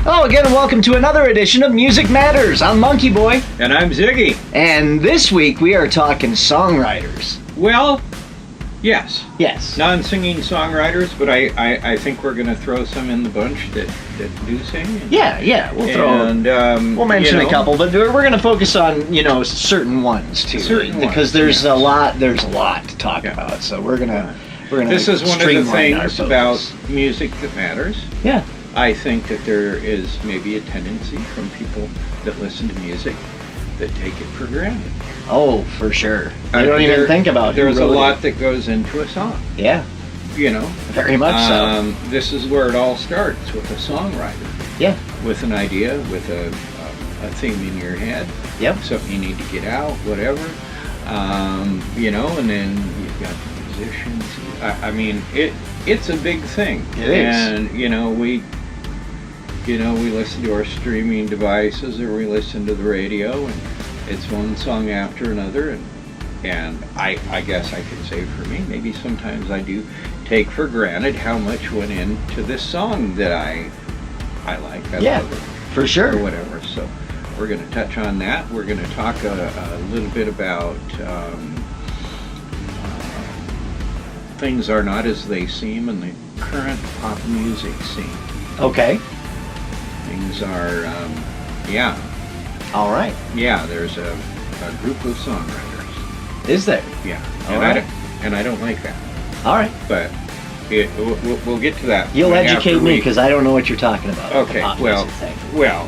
Hello again and welcome to another edition of Music Matters. I'm MonkeyBoy. And I'm Ziggy. And this week we are talking songwriters. Well, yes. Yes. Non-singing songwriters, but I think we're going to throw some in the bunch that do sing. Yeah. We'll mention a couple, but we're going to focus on, certain ones too. Because there's a lot to talk about. So we're going to This is one of the things about music that matters. Yeah. I think that there is maybe a tendency from people that listen to music that take it for granted. Oh, for sure. They don't even think about it. There's a lot that goes into a song. Yeah. Very much so. This is where it all starts, with a songwriter. Yeah. With an idea, with a theme in your head. Yep. Something you need to get out, whatever. And then you've got the musicians. I mean, it's a big thing. It is. And, we listen to our streaming devices, or we listen to the radio, and it's one song after another, and I guess I could say for me, maybe sometimes I do take for granted how much went into this song that I like. I love it. For sure. Or whatever. So we're going to touch on that. We're going to talk a little bit about things are not as they seem in the current pop music scene. Okay. Things are, All right. Yeah, there's a group of songwriters. Is there? Yeah. And I don't like that. All right. But we'll get to that. You'll educate me, because I don't know what you're talking about. Okay. Well,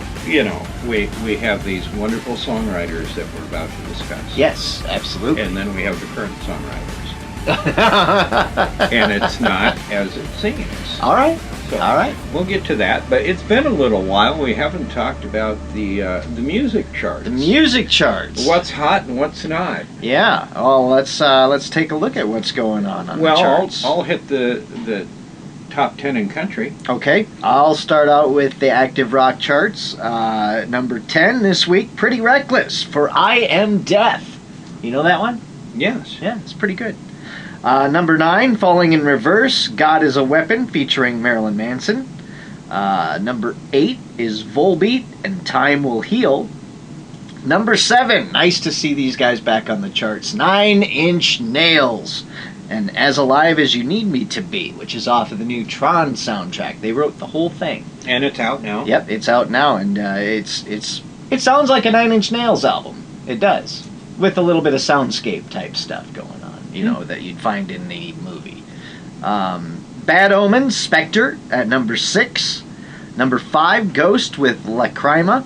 we have these wonderful songwriters that we're about to discuss. Yes, absolutely. And then we have the current songwriters. And it's not as it seems. All right. So all right. We'll get to that, but it's been a little while. We haven't talked about the music charts. The music charts. What's hot and what's not. Yeah. Well, let's take a look at what's going on the charts. I'll hit the top 10 in country. Okay. I'll start out with the active rock charts. Number 10 this week, Pretty Reckless for I Am Death. You know that one? Yes. Yeah, it's pretty good. Number 9, Falling in Reverse, God is a Weapon, featuring Marilyn Manson. Number 8 is Volbeat and Time Will Heal. Number 7, nice to see these guys back on the charts, 9 Inch Nails and As Alive as You Need Me to Be, which is off of the new Tron soundtrack. They wrote the whole thing. And it's out now. Yep, it's out now, and it sounds like a 9 Inch Nails album. It does, with a little bit of soundscape type stuff going on. That you'd find in the movie. Bad Omens, Spectre at number 6. Number 5, Ghost with La Crima.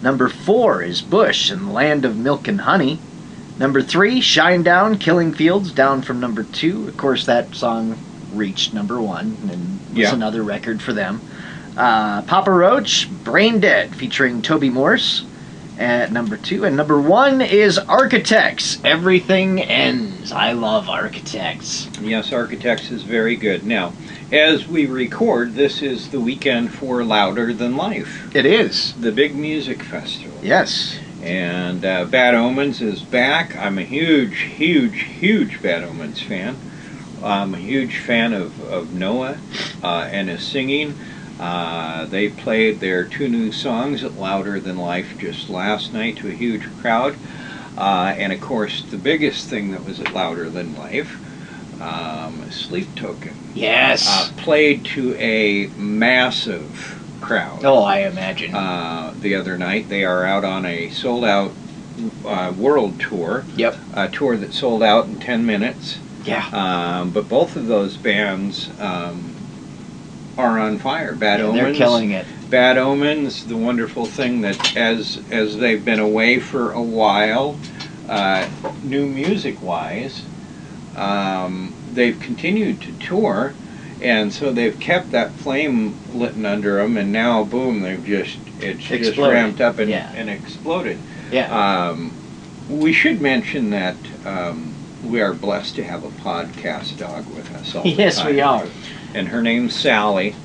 Number 4 is Bush and the Land of Milk and Honey. Number 3, Shinedown, Killing Fields, down from number 2. Of course, that song reached number 1 and was another record for them. Papa Roach, Brain Dead, featuring Toby Morse at number 2, and number 1 is Architects, Everything Ends. I love Architects. Yes, Architects is very good. Now, as we record, this is the weekend for Louder Than Life. It is. The big music festival. Yes. And Bad Omens is back. I'm a huge Bad Omens fan. I'm a huge fan of Noah and his singing. They played their 2 new songs at Louder Than Life just last night to a huge crowd. And of course, the biggest thing that was at Louder Than Life, Sleep Token. Yes. Played to a massive crowd. Oh, I imagine. The other night. They are out on a sold-out world tour. Yep. A tour that sold out in 10 minutes. Yeah. But both of those bands are on fire. Bad Omens. They're killing it. Bad Omens, the wonderful thing that as they've been away for a while, new music-wise, they've continued to tour, and so they've kept that flame lit under them, and now, boom, it's just ramped up and exploded. Yeah. We should mention that we are blessed to have a podcast dog with us all the time. Yes, we are. And her name's Sally.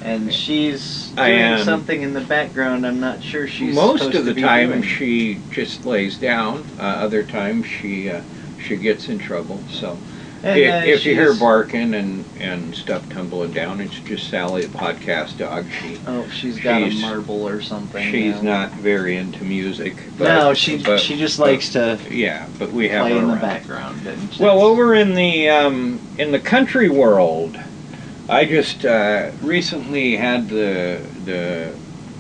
And she's doing something in the background. I'm not sure she's most of the time doing. She just lays down. Other times she gets in trouble. So And, If you hear she's- barking and stuff tumbling down, it's just Sally, the podcast dog. she's got a she's- marble or something. She's not very into music. But, No, she just likes to Yeah, but we have play her in the around. background. And Well, over in the country world, I just recently had the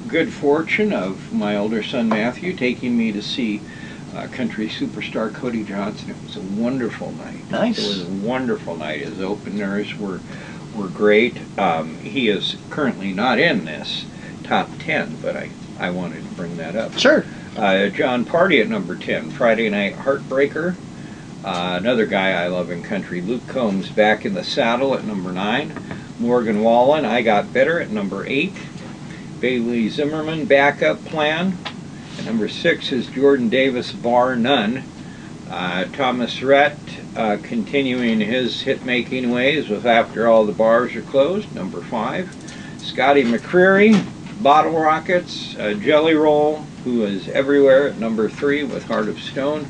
good fortune of my older son Matthew taking me to see country superstar Cody Johnson. It was a wonderful night. Nice. It was a wonderful night. His openers were great. He is currently not in this top 10, but I wanted to bring that up. Sure. John Party at number 10, Friday Night Heartbreaker. Another guy I love in country, Luke Combs, Back in the Saddle at number 9. Morgan Wallen, I Got Better at number 8. Bailey Zimmerman, Backup Plan. At number 6 is Jordan Davis, Bar None. Thomas Rhett continuing his hit-making ways with After All the Bars Are Closed, number 5. Scotty McCreery, Bottle Rockets, Jelly Roll, who is everywhere at number 3 with Heart of Stone.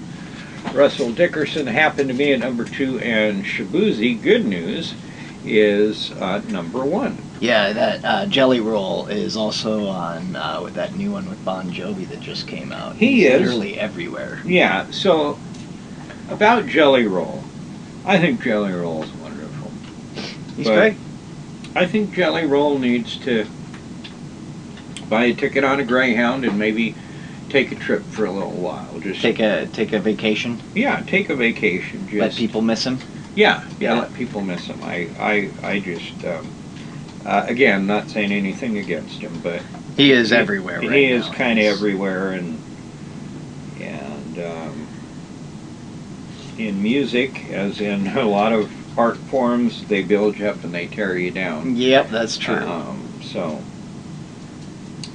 Russell Dickerson happened to be at number 2, and Shabuzi, Good News, is number 1. Yeah, that Jelly Roll is also on with that new one with Bon Jovi that just came out. He He's is. literally everywhere. Yeah, so about Jelly Roll, I think Jelly Roll is wonderful. He's But great. I think Jelly Roll needs to buy a ticket on a Greyhound and maybe take a trip for a little while. Just Take a vacation. yeah, take a vacation. Just Let people miss him. yeah, Yeah. let people miss him. I just again, not saying anything against him, but He is everywhere right he now. is kind of He's- everywhere, and in music, as in a lot of art forms, they build you up and they tear you down. Yep, that's true. So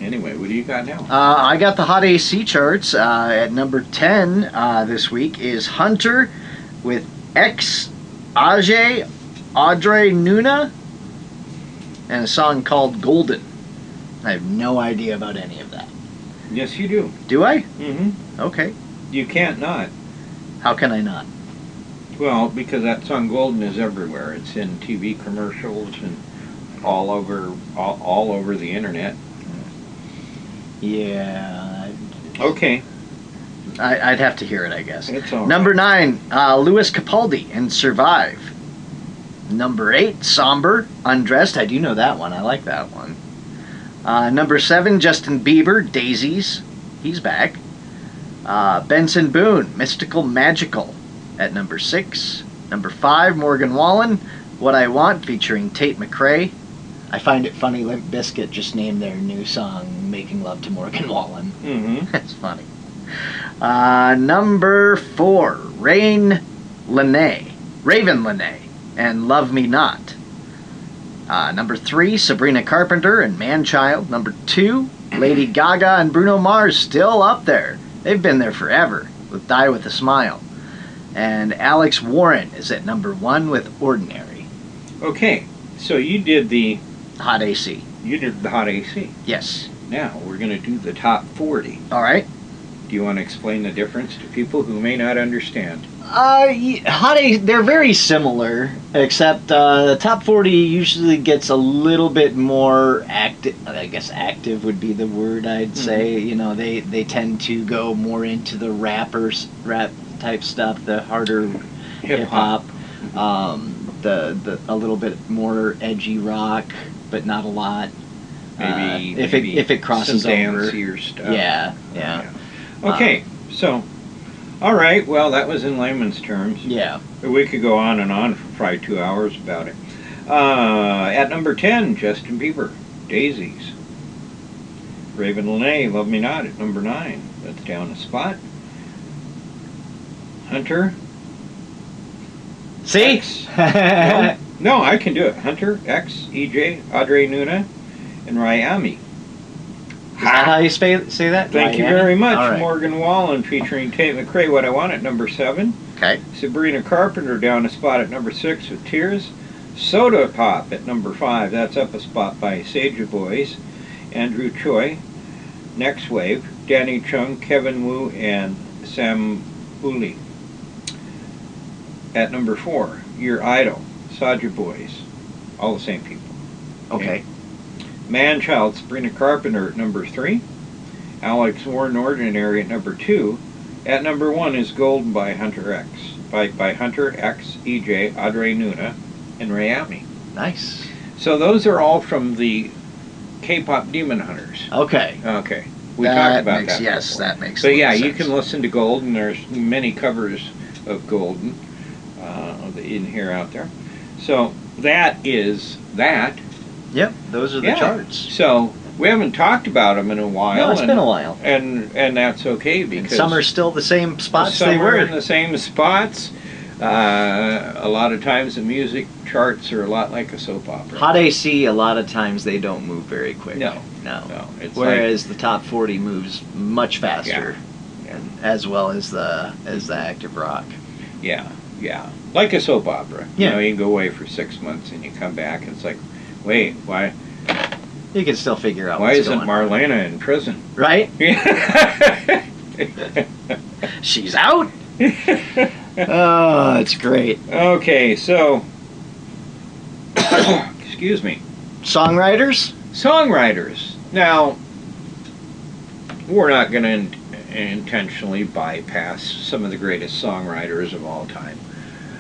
anyway, what do you got now? I got the Hot AC charts. At number 10 this week is Hunter with X Ajay Audrey Nuna and a song called Golden. I have no idea about any of that. Yes, you do. Do I? Mm-hmm. Okay. You can't not. How can I not? Well, because that song "Golden" is everywhere. It's in TV commercials and all over the internet. Yeah. Okay, I'd have to hear it, I guess. it's all Number right. 9, Louis Capaldi and Survive. Number 8, Somber, Undressed. I do know that one. I like that one. Number 7, Justin Bieber, Daisies. He's back. Benson Boone, Mystical Magical at number 6. Number 5, Morgan Wallen, What I Want, featuring Tate McRae. I find it funny Limp Bizkit just named their new song Making Love to Morgan Wallen. Mm-hmm. That's funny. Number 4, Raven Lene, and Love Me Not. Number 3, Sabrina Carpenter and Man-Child. Number 2, Lady Gaga and Bruno Mars, still up there. They've been there forever with Die With a Smile. And Alex Warren is at number 1 with Ordinary. Okay, so you did the Hot AC. Hot AC. Yes. Now we're going to do the top 40. All right. Do you want to explain the difference to people who may not understand? Hot AC, they're very similar, except the top 40 usually gets a little bit more active. I guess active would be the word I'd say. You know, they tend to go more into the rap type stuff, the harder hip hop, the a little bit more edgy rock, but not a lot. Maybe if it crosses some over. dancier stuff. Yeah. Okay, so, all right. Well, that was in layman's terms. Yeah. We could go on and on for probably 2 hours about it. At number 10, Justin Bieber, Daisies. Raven Lene, Love Me Not at number 9. That's down a spot. Hunter. See? X. No, I can do it. Hunter, X, EJ, Audrey Nuna, and Ryami. Is that how you say that? Thank you Miami? very much. All right. Morgan Wallen featuring Tate McRae, What I Want at number 7. Okay. Sabrina Carpenter down a spot at number 6 with Tears. Soda Pop at number 5. That's up a spot by Sage Boys. Andrew Choi. Next Wave. Danny Chung, Kevin Wu, and Sam Uli. At number 4, Your Idol, Soulja Boys. All the same people. Okay. Man-Child, Sabrina Carpenter at number 3. Alex Warren Ordinary at number 2. At number 1 is Golden by Hunter X. By Hunter X, EJ, Audrey Nuna, and Rayami. Nice. So those are all from the K-pop Demon Hunters. Okay. Okay. We talked about that. Yes, before. that makes But yeah, sense. you can listen to Golden. There's many covers of Golden in here out there. So that is that. Yep, those are the charts. So we haven't talked about them in a while. No, it's been a while. And that's okay because and some are still the same spots some they were. are in the same spots. A lot of times the music charts are a lot like a soap opera. Hot AC, a lot of times they don't move very quick. No. It's whereas the top 40 moves much faster, and as well as the active rock. Yeah. Like a soap opera. Yeah. You know, you can go away for 6 months and you come back and it's like, wait, why? You can still figure out Why what's isn't going Marlena in prison? Right? She's out? Oh, it's great. Okay, so excuse me. Songwriters? Songwriters. Now, we're not going to intentionally bypass some of the greatest songwriters of all time.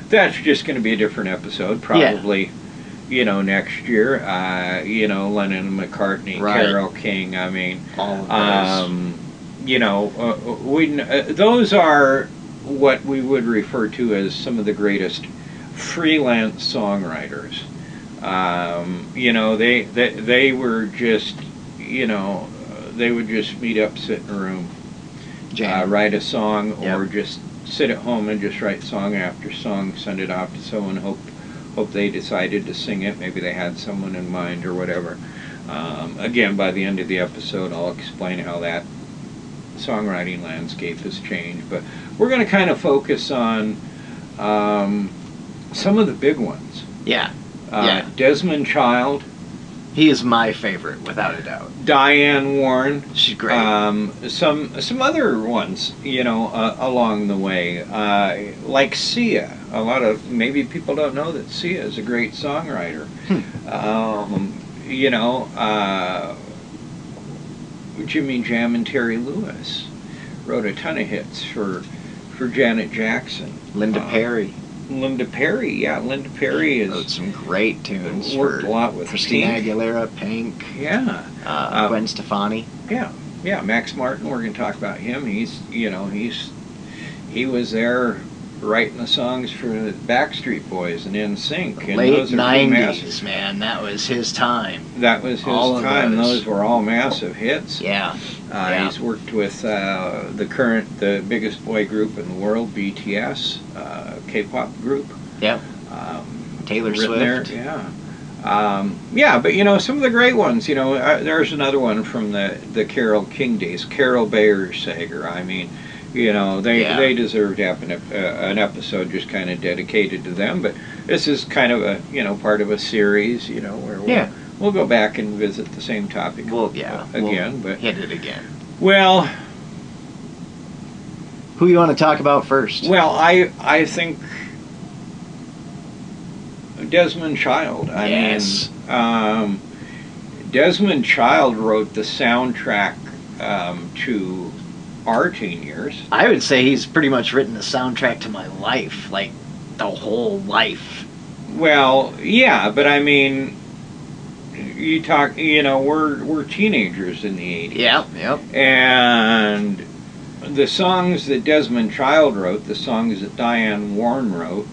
That's just going to be a different episode, probably. You know, next year. You know, Lennon and McCartney, Carole King. I mean, all of those. You know, those are what we would refer to as some of the greatest freelance songwriters. You know, they were just, you know, they would just meet up, sit in a room, write a song, or just sit at home and just write song after song, send it off to someone, hope they decided to sing it. Maybe they had someone in mind or whatever. Again, by the end of the episode, I'll explain how that songwriting landscape has changed. But we're going to kind of focus on some of the big ones. Desmond Child. He is my favorite, without a doubt. Diane Warren. She's great. Some other ones, you know, along the way, like Sia. A lot of maybe people don't know that Sia is a great songwriter. You know, Jimmy Jam and Terry Lewis wrote a ton of hits for Janet Jackson. Linda Perry. Linda Perry wrote some great tunes. Worked a lot with Christina Aguilera, Pink. Gwen Stefani. Yeah. Max Martin. We're going to talk about him. He was there writing the songs for the Backstreet Boys and NSYNC. And late 90s, man. That was his time. That was his time. Those were all massive hits. He's worked with the biggest boy group in the world, BTS, K-pop group. Taylor Swift. But you know, some of the great ones. You know, there's another one from the Carole King days, Carol Bayer Sager. I mean, you know, they deserve to have an episode just kind of dedicated to them. But this is kind of a, you know, part of a series, you know, where we'll go back and visit the same topic again. But hit it again. Well, who you want to talk about first? Well, I think Desmond Child. I mean, Desmond Child wrote the soundtrack to our teen years. I would say he's pretty much written the soundtrack to my life, like the whole life. Well, yeah, but I mean, you know, we're teenagers in the 80s. And the songs that Desmond Child wrote, the songs that Diane Warren wrote,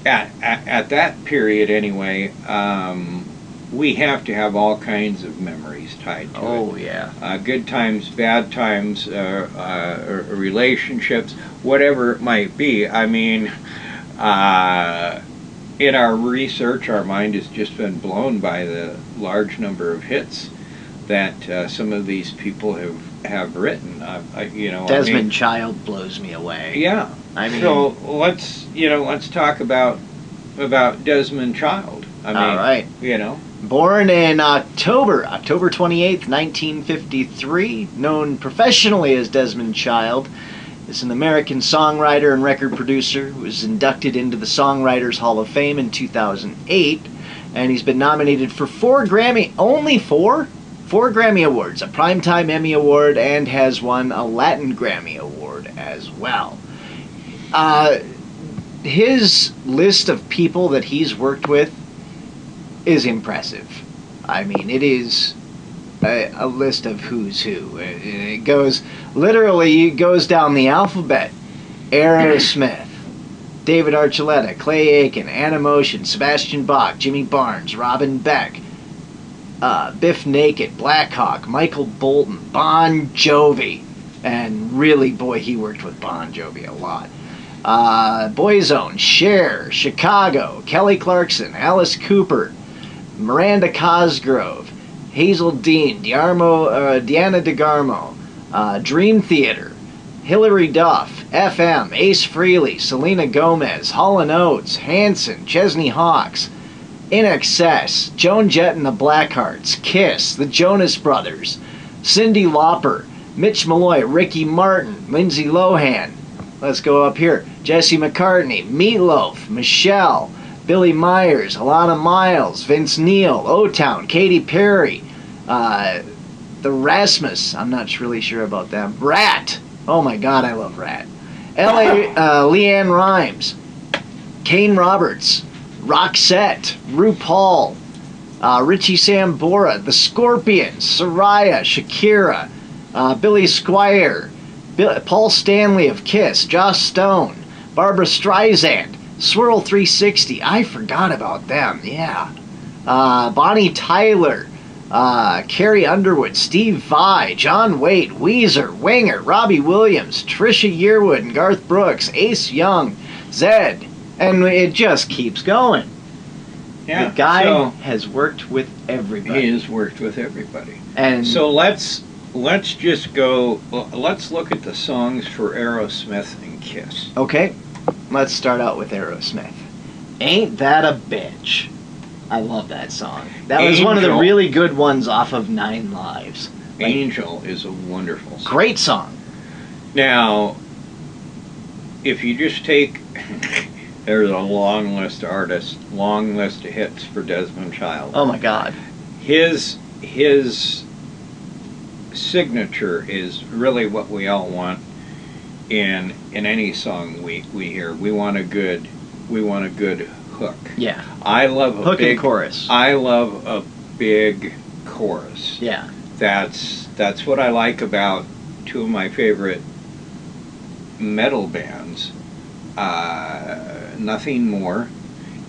at that period anyway, we have to have all kinds of memories tied to it. Good times, bad times, relationships, whatever it might be. I mean, in our research, our mind has just been blown by the large number of hits that some of these people have written. Desmond Child blows me away. I mean, so let's talk about Desmond Child. I mean, all right. You know, born in October 28th, 1953, known professionally as Desmond Child, is an American songwriter and record producer who was inducted into the Songwriters Hall of Fame in 2008, and he's been nominated for four Grammy Awards, a Primetime Emmy Award, and has won a Latin Grammy Award as well. His list of people that he's worked with is impressive. I mean, it is a list of who's who. It goes down the alphabet. Aerosmith, David Archuleta, Clay Aiken, Anna Motion, Sebastian Bach, Jimmy Barnes, Robin Beck, Biff Naked, Black Hawk, Michael Bolton, Bon Jovi, and really, boy, he worked with Bon Jovi a lot. Boyzone, Cher, Chicago, Kelly Clarkson, Alice Cooper, Miranda Cosgrove, Hazel Dean, Diana DeGarmo, Dream Theater, Hilary Duff, FM, Ace Frehley, Selena Gomez, Hall & Oates, Hanson, Chesney Hawkes, In Excess, Joan Jett and the Blackhearts, Kiss, the Jonas Brothers, Cyndi Lauper, Mitch Malloy, Ricky Martin, Lindsay Lohan. Let's go up here. Jesse McCartney, Meatloaf, Michelle, Billy Myers, Alana Miles, Vince Neil, O-Town, Katy Perry, the Rasmus. I'm not really sure about them. Rat. Oh my God, I love Rat. Leanne Rimes, Kane Roberts, Roxette, RuPaul, Richie Sambora, The Scorpions, Soraya, Shakira, Billy Squier, Paul Stanley of Kiss, Joss Stone, Barbara Streisand, Swirl 360. I forgot about them. Yeah. Bonnie Tyler, Carrie Underwood, Steve Vai, John Waite, Weezer, Winger, Robbie Williams, Trisha Yearwood, and Garth Brooks, Ace Young, Zed, and it just keeps going. Yeah. The guy has worked with everybody. He has worked with everybody. And so let's just go. Let's look at the songs for Aerosmith and Kiss. Okay, let's start out with Aerosmith. Ain't That a Bitch? I love that song. That was one of the really good ones off of 9 Lives. Angel is a wonderful song. Great song. Now, if you just take, there's a long list of artists, long list of hits for Desmond Child. Oh my God. His signature is really what we all want in any song we hear. We want a good hook. Yeah. I love a hook big and chorus. I love a big chorus. Yeah. That's what I like about two of my favorite metal bands, Nothing More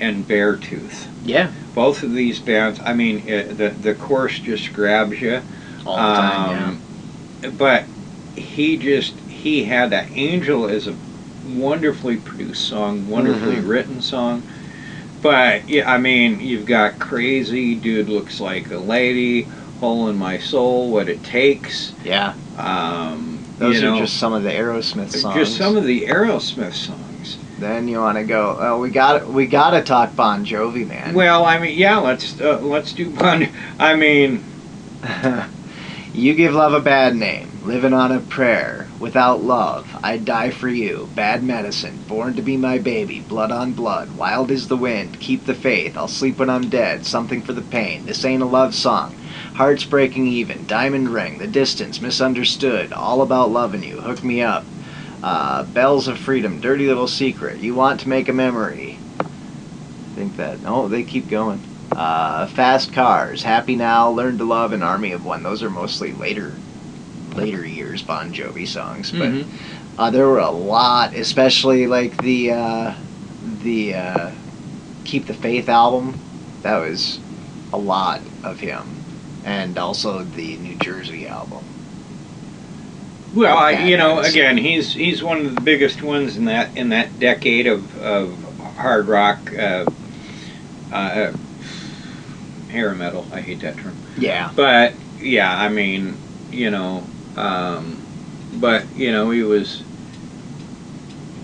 and Beartooth. Yeah. Both of these bands, I mean, the chorus just grabs you. All the time, yeah. But he had that. Angel is a wonderfully produced song, wonderfully written song. But, yeah, I mean, you've got Crazy, Dude Looks Like a Lady, Hole in My Soul, What It Takes. Yeah. Those are just some of the Aerosmith songs. Just some of the Aerosmith songs. Then you want to go, oh, we got to talk Bon Jovi, man. Well, I mean, yeah, let's do Bon. I mean, You Give Love a Bad Name, Living on a Prayer, Without Love, I'd Die for You, Bad Medicine, Born to Be My Baby, Blood on Blood, Wild is the Wind, Keep the Faith, I'll Sleep When I'm Dead, Something for the Pain, This Ain't a Love Song, Hearts Breaking Even, Diamond Ring, The Distance, Misunderstood, All About Loving You, Hook Me Up, Bells of Freedom, Dirty Little Secret, You Want to Make a Memory. I think that, they keep going. Fast Cars, Happy Now, Learn to Love, and Army of One. Those are mostly later years Bon Jovi songs, but there were a lot, especially like the Keep the Faith album. That was a lot of him, and also the New Jersey album. well, again, he's one of the biggest ones in that decade of hard rock. Hair metal, I hate that term. Yeah. But yeah, I mean, but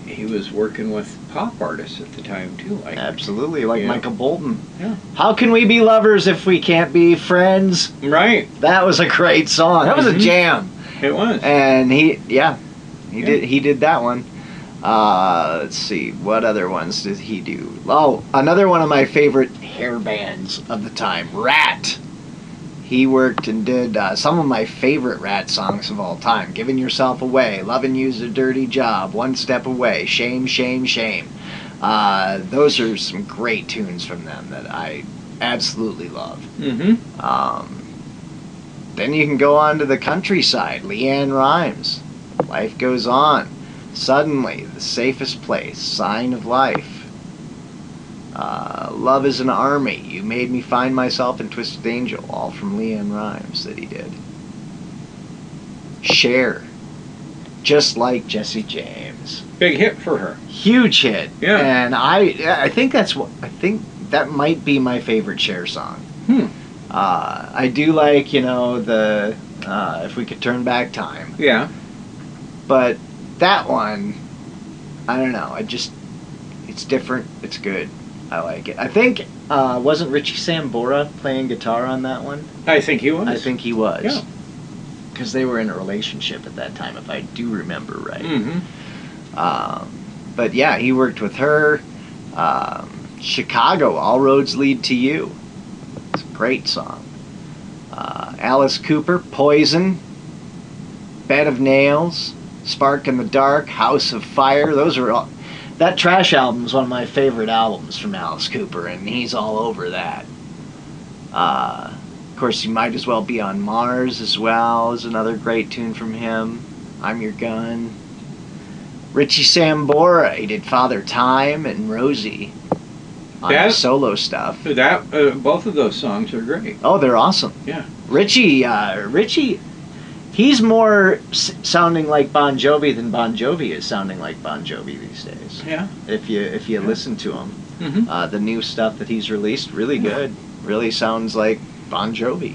he was working with pop artists at the time too, like Absolutely, like Michael Bolton. Yeah. How can we be lovers if we can't be friends? Right. That was a great song. That was a jam. It was. And he He did that one. Let's see, what other ones did he do? Oh, another one of my favorite hair bands of the time, Rat. He worked and did some of my favorite Rat songs of all time. Giving Yourself Away, Loving You's a Dirty Job, One Step Away, Shame, Shame, Shame. Those are some great tunes from them that I absolutely love. Then you can go on to the countryside. LeAnn Rimes, Life Goes On. Suddenly, The Safest Place, Sign of Life. Love is an Army, You Made Me Find Myself, and Twisted Angel, all from LeAnn Rimes that he did. Cher, Just Like Jesse James. Big hit for her. Huge hit. Yeah. And I think that might be my favorite Cher song. I do like, the If We Could Turn Back Time. Yeah. But that one, I don't know. It's different. It's good. I like it. I think, wasn't Richie Sambora playing guitar on that one? I think he was. I think he was. Yeah. Because they were in a relationship at that time, if I do remember right. But yeah, he worked with her. Chicago, All Roads Lead to You. It's a great song. Alice Cooper, Poison. Bed of Nails. Spark in the Dark, House of Fire. Those are all. That Trash album is one of my favorite albums from Alice Cooper, and he's all over that. Of course, You Might As Well Be on Mars as well is another great tune from him. I'm Your Gun. Richie Sambora, he did Father Time and Rosie on his solo stuff. Both of those songs are great. Oh, they're awesome. Yeah. Richie, he's more sounding like Bon Jovi than Bon Jovi is sounding like Bon Jovi these days. Yeah. If you listen to him, Mm-hmm. the new stuff that he's released, really good. Really sounds like Bon Jovi.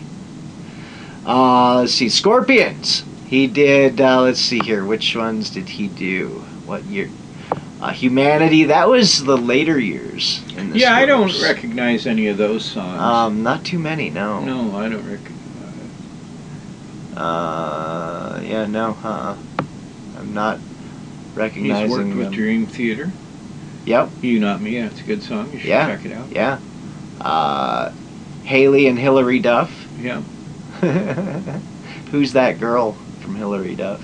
Let's see, Scorpions. He did. Let's see here. Which ones did he do? What year? Humanity. That was the later years. In the Yeah, I don't Scorpions. recognize any of those songs. Not too many. No. No, I don't recognize. Yeah, no, I'm not recognizing He's worked with them. Dream Theater. Yep. You Not Me. Yeah, it's a good song. You should Yeah. check it out. Yeah. Haley and Hilary Duff. Yeah. Who's that girl from Hilary Duff?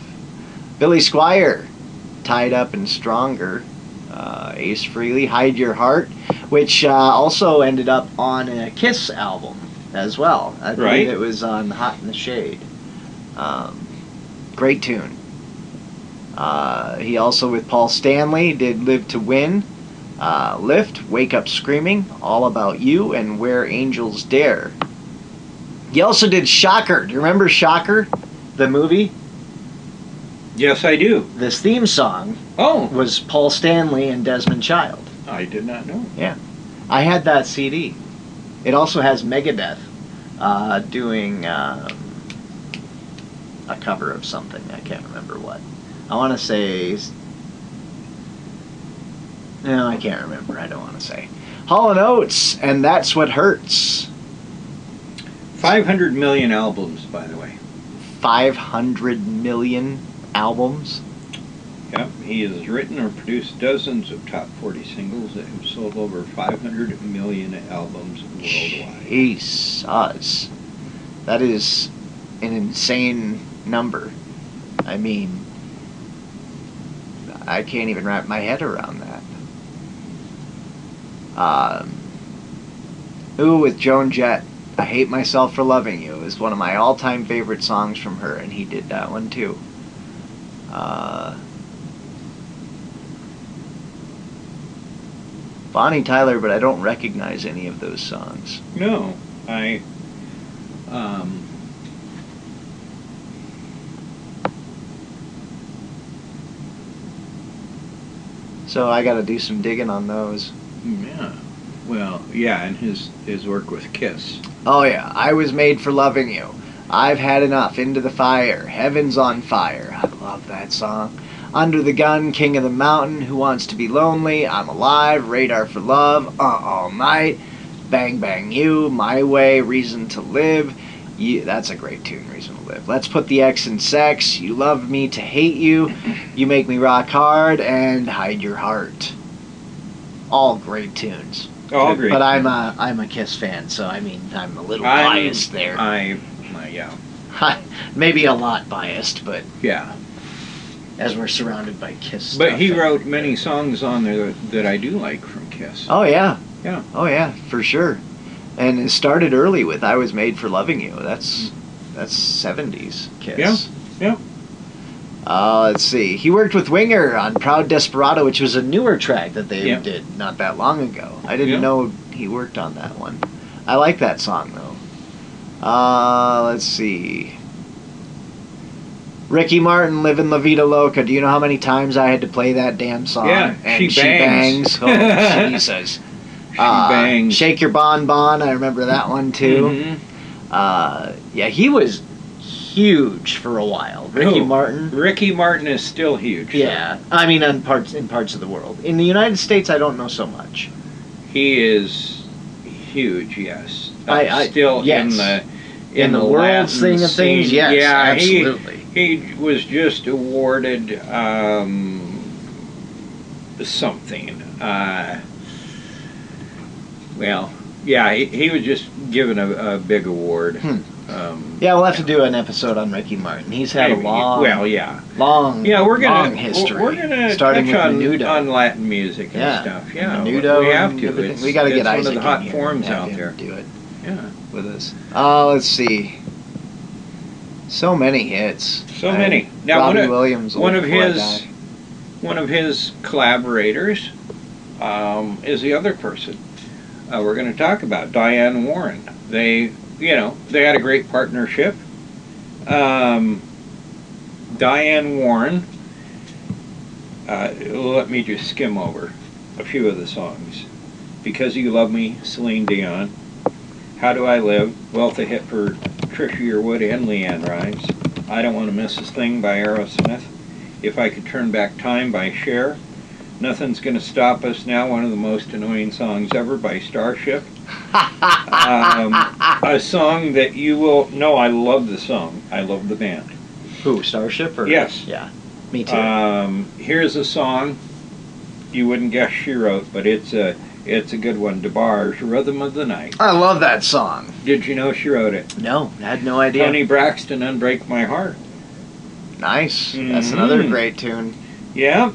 Billy Squier, Tied Up and Stronger. Ace Frehley, Hide Your Heart, which also ended up on a Kiss album as well. I believe Right. it was on Hot in the Shade. Great tune. He also, with Paul Stanley, did Live to Win, Lift, Wake Up Screaming, All About You, and Where Angels Dare. He also did Shocker. Do you remember Shocker, the movie? Yes, I do. This theme song Oh, was Paul Stanley and Desmond Child. I did not know. Yeah. I had that CD. It also has Megadeth doing a cover of something. I can't remember what. I want to say... No, I can't remember. I don't want to say. Hall & Oates, and That's What Hurts. 500 million albums, by the way. 500 million albums. Yep, he has written or produced dozens of top 40 singles that have sold over 500 million albums worldwide. Jesus. That is an insane number. I mean, I can't even wrap my head around that. With Joan Jett, I Hate Myself for Loving You is one of my all-time favorite songs from her, and he did that one too. Bonnie Tyler, but I don't recognize any of those songs. No, So I gotta do some digging on those. yeah. Well, yeah, and his work with Kiss. Oh yeah, I Was Made for Loving You. I've Had Enough, Into the Fire, Heaven's on Fire. I love that song. Under the Gun, King of the Mountain, Who Wants to Be Lonely, I'm Alive, Radar for Love, All Night, Bang Bang You, My Way, Reason to Live, Yeah, that's a great tune, Reason to Live. Let's Put the X in Sex, You Love Me to Hate You, You Make Me Rock Hard, and Hide Your Heart. All great tunes. All great. But tunes. I'm a Kiss fan, so I mean I'm a little biased there. Yeah. Maybe a lot biased, but Yeah. as we're surrounded by Kiss stuff. But he wrote many songs on there that I do like from Kiss. Oh yeah. Yeah. Oh yeah, for sure. And it started early with "I Was Made for Loving You." That's 70s Kiss. Yeah. Let's see. He worked with Winger on "Proud Desperado," which was a newer track that they Yeah. did not that long ago. I didn't Yeah. know he worked on that one. I like that song though. Let's see. Ricky Martin, "Livin' La Vida Loca." Do you know how many times I had to play that damn song? Yeah, and She Bangs. Oh, Jesus. She Bangs. "Shake Your Bon Bon." I remember that one too. Mhm. Yeah, he was huge for a while. Ricky Who? Martin. Ricky Martin is still huge. Yeah, I mean, in parts of the world. In the United States, I don't know so much. He is huge. Yes. I still yes. In the world Latin thing of things, scene. yes, Yeah, absolutely. He was just awarded something. Well, yeah, he was just given a big award. Yeah, we'll have to do an episode on Ricky Martin. He's had a long, yeah, long, we're gonna long history. We're gonna starting touch with Menudo. on Latin music and Yeah. stuff. Yeah, Menudo, we have and to. everything. We got to get it's Isaac one of the hot in here forums and have out him there. do it Yeah, with us. Let's see. So many hits. so many. Now, Robbie Williams. one of before I his died. one of his collaborators is the other person we're going to talk about, Diane Warren. They had a great partnership. Diane Warren. Let me just skim over a few of the songs. "Because You Love Me," Celine Dion. "How Do I Live," both a hit for Trisha Yearwood and Leanne Rimes. "I Don't Want to Miss a Thing" by Aerosmith. "If I Could Turn Back Time" by Cher. "Nothing's Gonna Stop Us Now," one of the most annoying songs ever, by Starship. A song that you will know. I love the song. I love the band. Who, Starship? Or? Yes. Yeah, me too. Here's a song you wouldn't guess she wrote, but it's a good one. DeBarge, "Rhythm of the Night." I love that song. Did you know she wrote it? No, I had no idea. Toni Braxton, "Unbreak My Heart." Nice. That's another great tune. Yeah.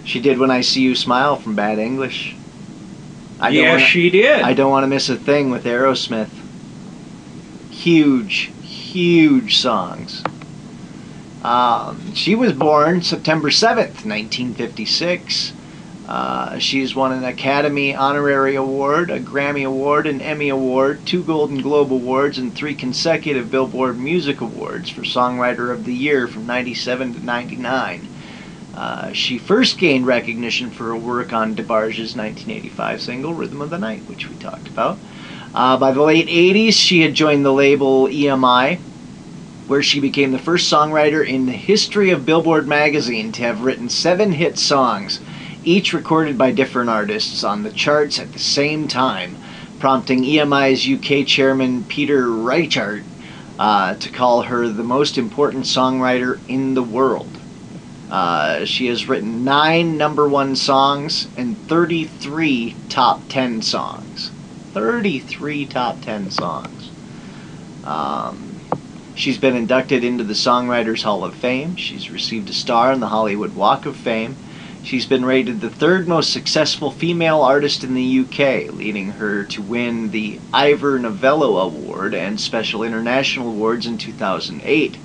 She did "When I See You Smile" from Bad English. She did. I Don't Want to Miss a Thing with Aerosmith. Huge, huge songs. She was born September 7th, 1956. She's won an Academy Honorary Award, a Grammy Award, an Emmy Award, 2 Golden Globe Awards, and 3 consecutive Billboard Music Awards for Songwriter of the Year from 97 to 99. She first gained recognition for her work on DeBarge's 1985 single, "Rhythm of the Night," which we talked about. By the late 80s, she had joined the label EMI, where she became the first songwriter in the history of Billboard magazine to have written 7 hit songs, each recorded by different artists on the charts at the same time, prompting EMI's UK chairman Peter Reichart to call her the most important songwriter in the world. She has written 9 number 1 songs and 33 top 10 songs. 33 top 10 songs. She's been inducted into the Songwriters Hall of Fame. She's received a star on the Hollywood Walk of Fame. She's been rated the 3rd most successful female artist in the UK, leading her to win the Ivor Novello Award and Special International Awards in 2008.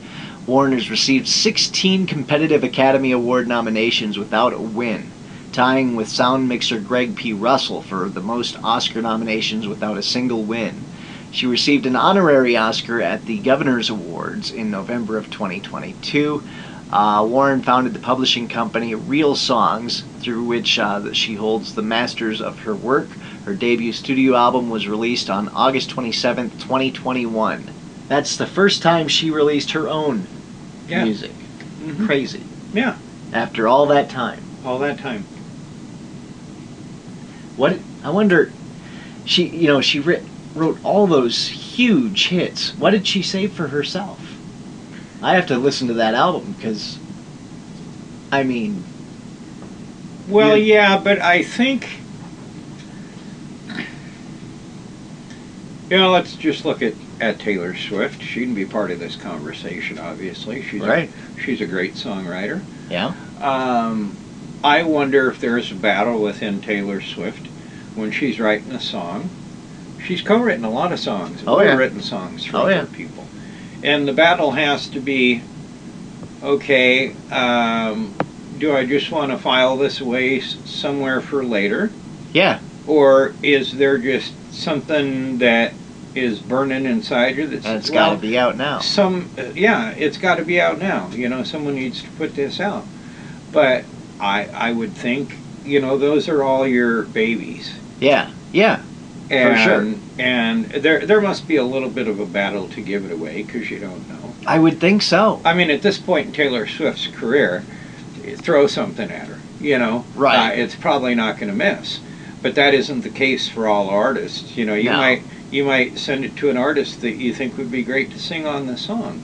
Warren has received 16 competitive Academy Award nominations without a win, tying with sound mixer Greg P. Russell for the most Oscar nominations without a single win. She received an honorary Oscar at the Governor's Awards in November of 2022. Warren founded the publishing company Real Songs, through which she holds the masters of her work. Her debut studio album was released on August 27th, 2021. That's the first time she released her own music. Mm-hmm. Crazy. Yeah. After all that time. All that time. What I wonder, she wrote all those huge hits. What did she save for herself? I have to listen to that album because, I mean... Well, yeah, but I think... You know, let's just look at Taylor Swift. She can be part of this conversation, obviously. She's a great songwriter. Yeah. I wonder if there's a battle within Taylor Swift when she's writing a song. She's co-written a lot of songs. Written songs for other people. And the battle has to be, okay, do I just want to file this away somewhere for later? Yeah. Or is there just something that is burning inside you that's... And it's got to be out now. It's got to be out now. You know, someone needs to put this out. But I would think, you know, those are all your babies. Yeah, and, for sure. And there must be a little bit of a battle to give it away because you don't know. I would think so. I mean, at this point in Taylor Swift's career, throw something at her, you know. Right. It's probably not going to miss. But that isn't the case for all artists. You know, you might send it to an artist that you think would be great to sing on the song,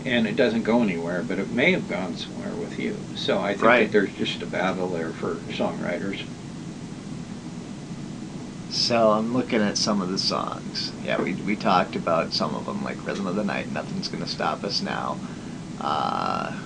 and it doesn't go anywhere, but it may have gone somewhere with you. So I think that there's just a battle there for songwriters. So I'm looking at some of the songs. Yeah, we talked about some of them, like Rhythm of the Night, Nothing's Gonna Stop Us Now.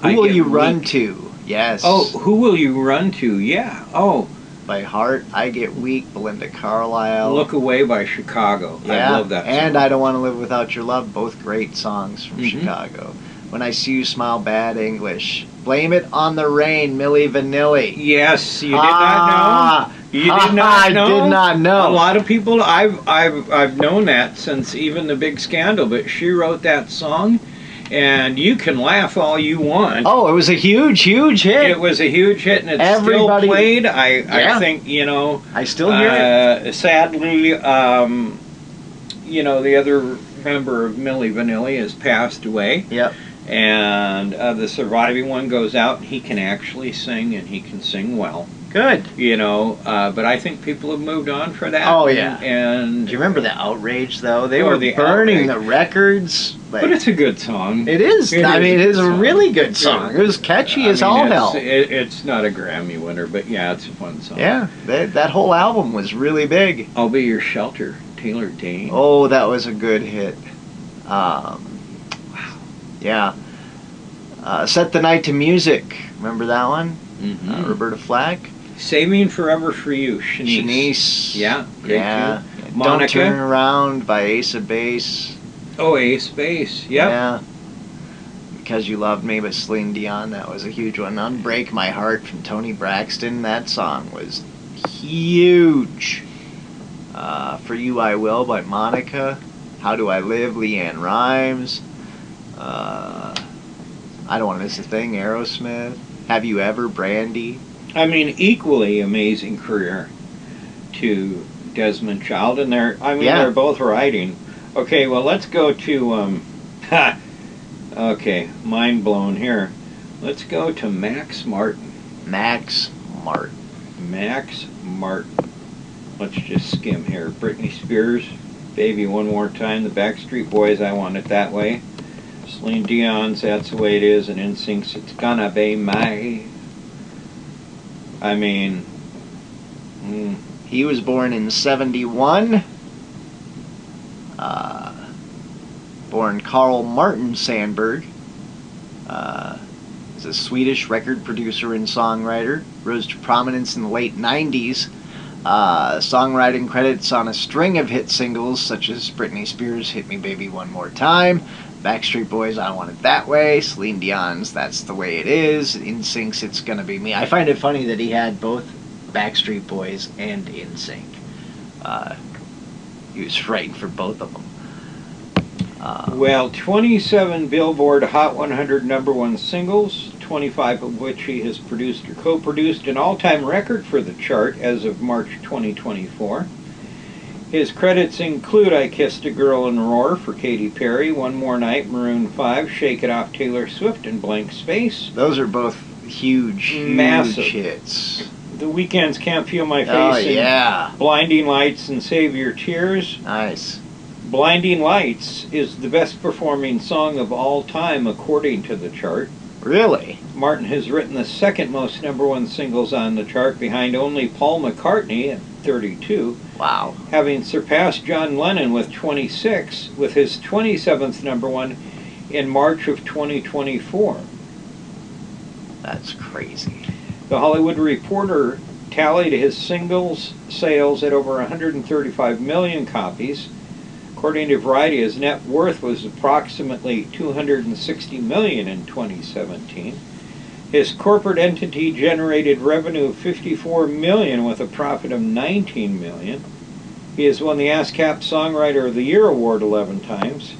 Who Will You Run To? Yes. Oh, Who Will You Run To? Yeah. Oh. By Heart, I Get Weak, Belinda Carlisle. Look Away by Chicago. Yeah, I love that song. And I Don't Want to Live Without Your Love, both great songs from Chicago. When I See You Smile, Bad English. Blame It on the Rain, Milli Vanilli. Yes, you did not know. You did not know. I did not know. A lot of people, I've known that since even the big scandal, but she wrote that song, and you can laugh all you want. Oh, it was a huge hit. It was a huge hit, and it's still played. I think, you know... I still hear it. Sadly, you know, the other member of Milli Vanilli has passed away. Yep. And the surviving one goes out, and he can actually sing, and he can sing well. Good. You know, but I think people have moved on for that. Oh, yeah. And do you remember the outrage, though? They were burning the records. Like, but it's a good song. It is. It is a really good song. It was catchy as all hell. It's not a Grammy winner, but yeah, it's a fun song. Yeah, that whole album was really big. I'll Be Your Shelter, Taylor Dayne. Oh, that was a good hit. Wow. Yeah. Set the Night to Music. Remember that one? Mm-hmm. Roberta Flack. Saving Forever for You, Shanice. Yeah, great too. Monica. Don't Turn Around by Ace of Base. Oh, Ace Base, yep. Yeah. Because You Loved Me by Celine Dion, that was a huge one. Unbreak My Heart from Toni Braxton, that song was huge. For You I Will by Monica. How Do I Live, Leanne Rimes. I Don't Want to Miss a Thing, Aerosmith. Have You Ever, Brandy. I mean, equally amazing career to Desmond Child, and they're both writing. Okay, well, let's go to okay, mind blown here. Let's go to Max Martin. Max Martin. Let's just skim here. Britney Spears, Baby One More Time. The Backstreet Boys, I Want It That Way. Celine Dion's That's the Way It Is, and NSYNC's It's Gonna Be My. I mean... He was born in 1971. Born Carl Martin Sandberg. Is a Swedish record producer and songwriter. Rose to prominence in the late 90s. Songwriting credits on a string of hit singles such as Britney Spears' Hit Me Baby One More Time, Backstreet Boys' I Want It That Way, Celine Dion's That's the Way It Is, NSYNC's It's Gonna Be Me. I find it funny that he had both Backstreet Boys and NSYNC. He was writing for both of them. Well, 27 Billboard Hot 100 #1 singles, 25 of which he has produced or co-produced, an all-time record for the chart as of March 2024. His credits include I Kissed a Girl and Roar for Katy Perry, One More Night, Maroon 5, Shake It Off, Taylor Swift, and Blank Space. Those are both huge hits. The Weeknd's Can't Feel My Face and Blinding Lights and Save Your Tears. Nice. Blinding Lights is the best performing song of all time according to the chart. Really? Martin has written the second most #1 singles on the chart, behind only Paul McCartney at 32. Wow. Having surpassed John Lennon with 26, with his 27th #1 in March of 2024. That's crazy. The Hollywood Reporter tallied his singles sales at over 135 million copies. According to Variety, his net worth was approximately $260 million in 2017. His corporate entity generated revenue of $54 million with a profit of $19 million. He has won the ASCAP Songwriter of the Year award 11 times.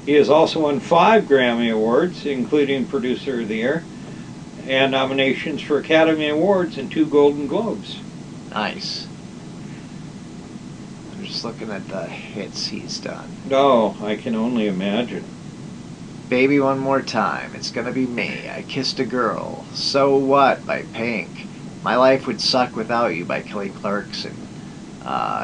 He has also won 5 Grammy Awards, including Producer of the Year, and nominations for Academy Awards and 2 Golden Globes. Nice. I'm just looking at the hits he's done. Oh, I can only imagine. Baby One More Time, It's Gonna Be Me, I Kissed a Girl, So What by Pink, My Life Would Suck Without You by Kelly Clarkson,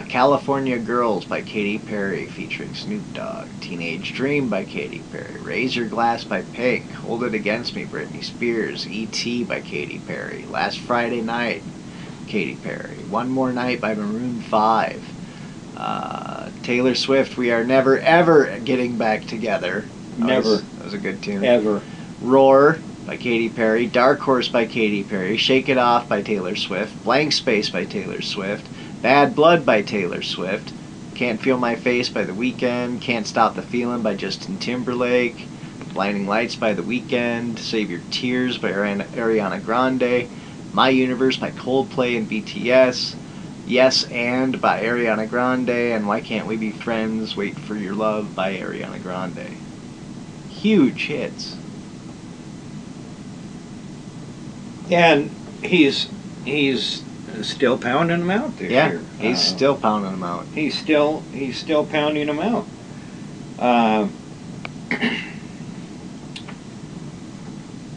California Girls by Katy Perry featuring Snoop Dogg, Teenage Dream by Katy Perry, Raise Your Glass by Pink, Hold It Against Me, Britney Spears, E.T. by Katy Perry, Last Friday Night, Katy Perry, One More Night by Maroon 5, Taylor Swift, We Are Never Ever Getting Back Together. Never. That was a good tune. Ever. Roar by Katy Perry, Dark Horse by Katy Perry, Shake It Off by Taylor Swift, Blank Space by Taylor Swift, Bad Blood by Taylor Swift, Can't Feel My Face by The Weeknd, Can't Stop the Feeling by Justin Timberlake, Blinding Lights by The Weeknd, Save Your Tears by Ariana Grande, My Universe by Coldplay and BTS, Yes and by Ariana Grande, and Why Can't We Be Friends, Wait for Your Love by Ariana Grande. Huge hits. And he's still pounding them out this Yeah, year. he's still pounding them out. He's still pounding them out.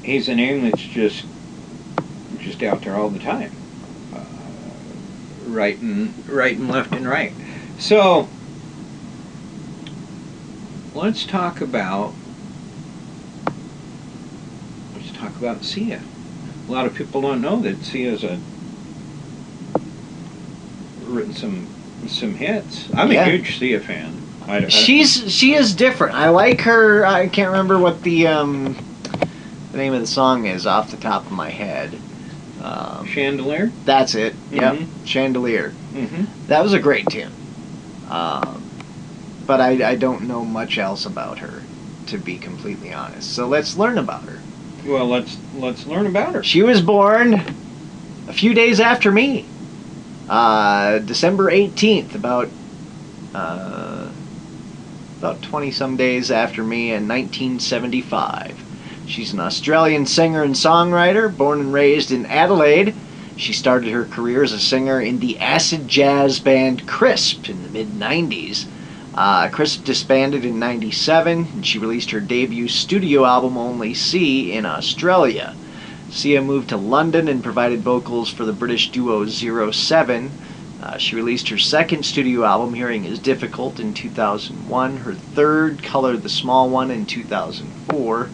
He's a name that's just out there all the time, writing left and right. So let's talk about Sia. A lot of people don't know that Sia's written some hits. I'm a huge Sia fan. She is different. I like her. I can't remember what the name of the song is off the top of my head. Chandelier? That's it. Mm-hmm. Yep. Chandelier. Mm-hmm. That was a great tune. But I don't know much else about her, to be completely honest. So let's learn about her. Well, let's learn about her. She was born a few days after me. December 18th, about 20-some days after me in 1975. She's an Australian singer and songwriter, born and raised in Adelaide. She started her career as a singer in the acid jazz band Crisp in the mid-90s. Crisp disbanded in 97, and she released her debut studio album Only See in Australia. Sia moved to London and provided vocals for the British duo 07. She released her second studio album, Hearing is Difficult, in 2001, her third, Color the Small One, in 2004.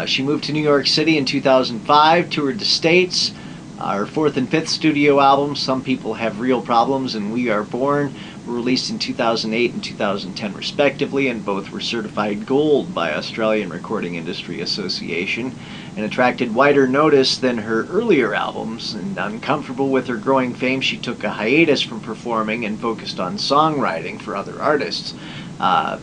She moved to New York City in 2005, toured the States. Her fourth and fifth studio albums, Some People Have Real Problems and We Are Born, were released in 2008 and 2010 respectively, and both were certified gold by Australian Recording Industry Association and attracted wider notice than her earlier albums. And uncomfortable with her growing fame, she took a hiatus from performing and focused on songwriting for other artists,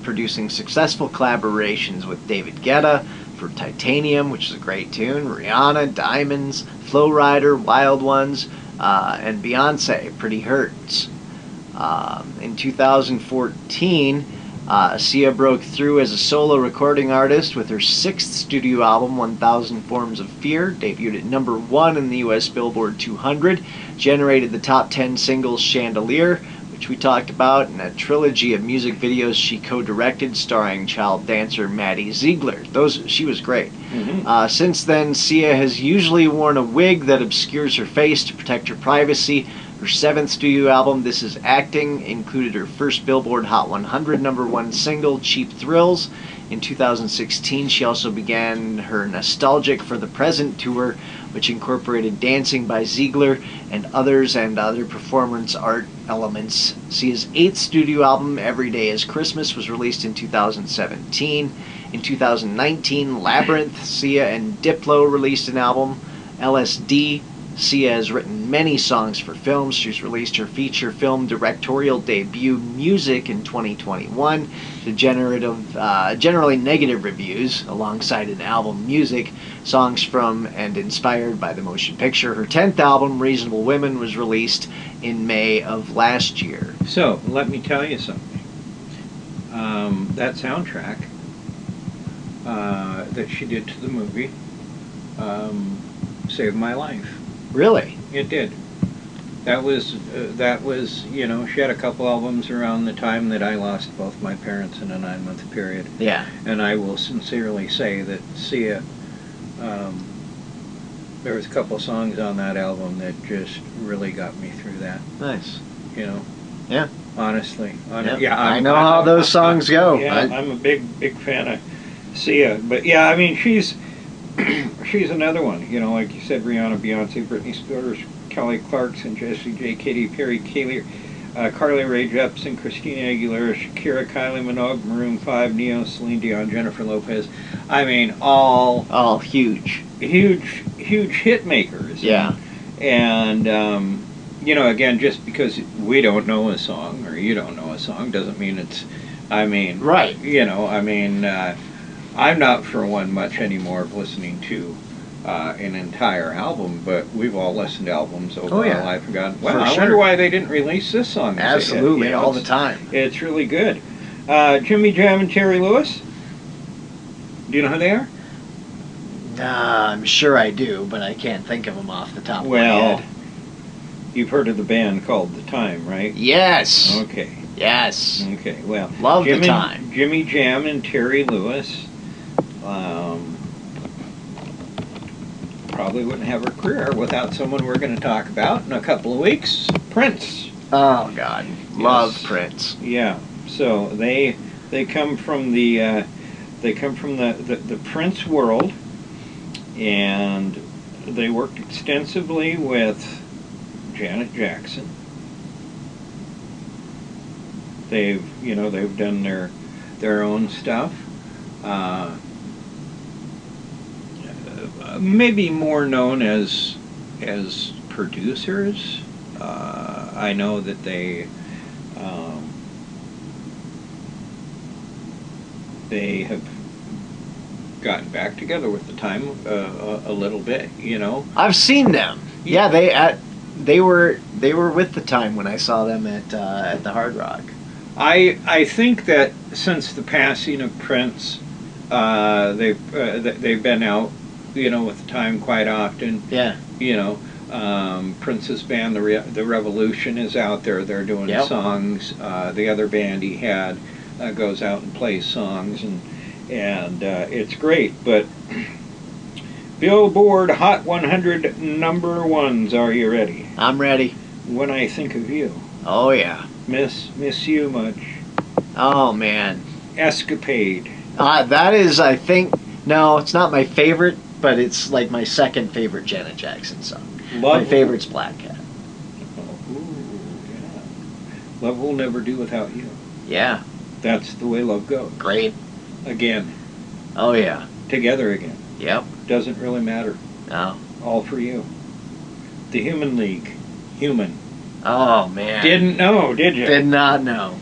producing successful collaborations with David Guetta for Titanium, which is a great tune, Rihanna, Diamonds, Flo Rida, Wild Ones, and Beyonce, Pretty Hurts. In 2014, Sia broke through as a solo recording artist with her sixth studio album, 1000 Forms of Fear, debuted at number 1 in the US Billboard 200, generated the top 10 singles Chandelier, which we talked about, and a trilogy of music videos she co-directed starring child dancer Maddie Ziegler. She was great. Mm-hmm. Since then, Sia has usually worn a wig that obscures her face to protect her privacy. Her 7th studio album, This Is Acting, included her first Billboard Hot 100 #1 single, Cheap Thrills. In 2016, she also began her Nostalgic for the Present tour, which incorporated dancing by Ziegler and other performance art elements. Sia's 8th studio album, Every Day is Christmas, was released in 2017. In 2019, Labyrinth, Sia and Diplo released an album, LSD. Sia has written many songs for films. She's released her feature film directorial debut, Music, in 2021 to generally negative reviews alongside an album, Music, songs from and inspired by the motion picture. Her 10th album, Reasonable Women, was released in May of last year. So, let me tell you something. That soundtrack that she did to the movie saved my life. Really? It did. That was, you know, she had a couple albums around the time that I lost both my parents in a 9-month period. Yeah. And I will sincerely say that Sia, there was a couple songs on that album that just really got me through that. Nice. You know? Yeah. Honestly. Yep. Yeah. I know how those songs go. Yeah, I'm a big fan of Sia. But yeah, I mean, she's another one. You know, like you said, Rihanna, Beyonce, Britney Spears, Kelly Clarkson, Jessie J, Katy Perry, Carly Rae Jepsen, Christina Aguilera, Shakira, Kylie Minogue, Maroon 5, Neo, Celine Dion, Jennifer Lopez. I mean, all huge hit makers. Yeah. And you know, again, just because we don't know a song or you don't know a song doesn't mean it's. I mean, right. You know, I mean, I'm not for one much anymore of listening to an entire album, but we've all listened to albums over our life and gone, well, I wonder why they didn't release this song. Absolutely, you know, all the time. It's really good. Jimmy Jam and Terry Lewis. Do you know who they are? I'm sure I do, but I can't think of them off the top of my Well, head. you've heard of the band called The Time, right? Yes. Okay. Yes. Okay, well. Love The Time. Jimmy Jam and Terry Lewis probably wouldn't have a career without someone we're going to talk about in a couple of weeks, Prince. Oh, God. Love Prince. Yeah. So they come from the Prince world, and they worked extensively with Janet Jackson. They've done their own stuff. Maybe more known as producers. I know that they have gotten back together with The Time a little bit. You know, I've seen them. Yeah, they were with The Time when I saw them at the Hard Rock. I think that since the passing of Prince, they've been out, you know, with The Time quite often. Yeah. You know, Prince's band, the Revolution, is out there. They're doing songs. The other band he had goes out and plays songs, and it's great. But Billboard Hot 100 #1s. Are you ready? I'm ready. When I Think of You. Oh yeah. Miss You Much. Oh man. Escapade. That is, I think, no, it's not my favorite, but it's like my second favorite Janet Jackson song. My favorite's Black Cat. Oh, yeah. Love Will Never Do Without You. Yeah. That's the way love goes. Great. Again. Oh yeah. Together again. Yep. Doesn't really matter. No. All for you. The Human League. Human. Oh man. Didn't know, did you? Did not know.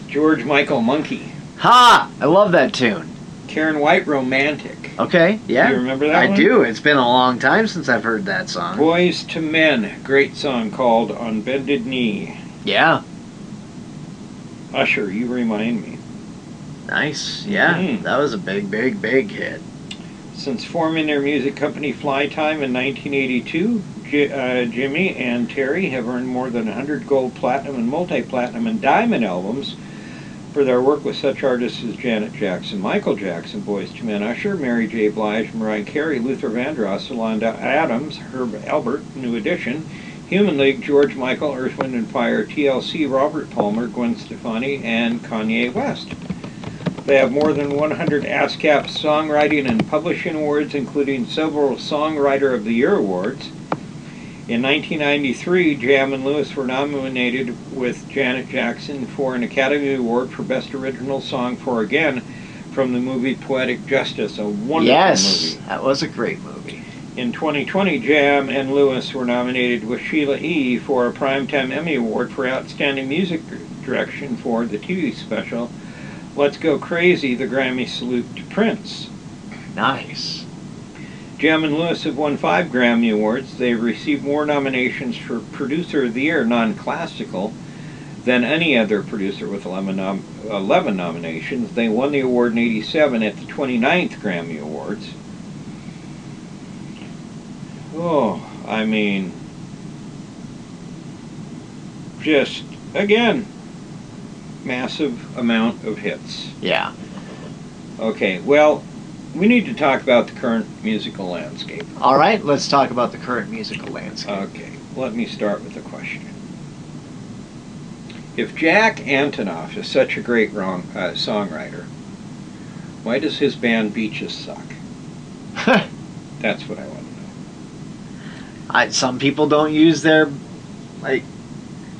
George Michael, Monkey. Ha! I love that tune. Karen White, Romantic. Okay, yeah. Do you remember that one? I do. It's been a long time since I've heard that song. Boys to Men. Great song called On Bended Knee. Yeah. Usher, You Remind Me. Nice. Yeah. Mm-hmm. That was a big, big, big hit. Since forming their music company Flytime in 1982, Jimmy and Terry have earned more than 100 gold, platinum, and multi-platinum and diamond albums for their work with such artists as Janet Jackson, Michael Jackson, Boyz II Men, Usher, Mary J. Blige, Mariah Carey, Luther Vandross, Yolanda Adams, Herb Albert, New Edition, Human League, George Michael, Earth, Wind and Fire, TLC, Robert Palmer, Gwen Stefani, and Kanye West. They have more than 100 ASCAP Songwriting and Publishing Awards, including several Songwriter of the Year awards. In 1993, Jam and Lewis were nominated with Janet Jackson for an Academy Award for Best Original Song for Again from the movie Poetic Justice, a wonderful movie. Yes, that was a great movie. In 2020, Jam and Lewis were nominated with Sheila E. for a Primetime Emmy Award for Outstanding Music Direction for the TV special Let's Go Crazy, the Grammy Salute to Prince. Nice. Jam and Lewis have won 5 Grammy Awards. They've received more nominations for Producer of the Year, non-classical, than any other producer with 11 nominations. They won the award in '87 at the 29th Grammy Awards. Oh, I mean, just, again, massive amount of hits. Yeah. Okay, well, we need to talk about the current musical landscape. All right, let's talk about the current musical landscape. Okay, let me start with a question. If Jack Antonoff is such a great songwriter, why does his band Beaches suck? That's what I want to know. Some people don't use their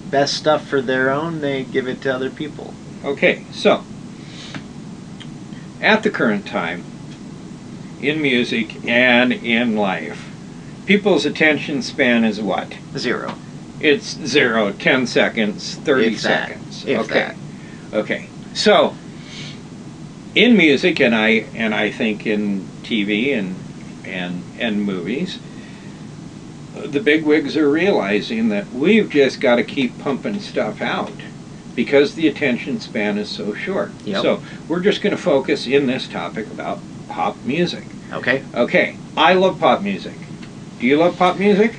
best stuff for their own. They give it to other people. Okay, so at the current time, in music and in life, people's attention span is what? 0. It's 0, 10 seconds, 30 seconds. If Okay. that. Okay. So in music, and I think in TV and movies, the bigwigs are realizing that we've just got to keep pumping stuff out because the attention span is so short. Yep. So we're just going to focus in this topic about pop music. Okay. Okay. I love pop music. Do you love pop music?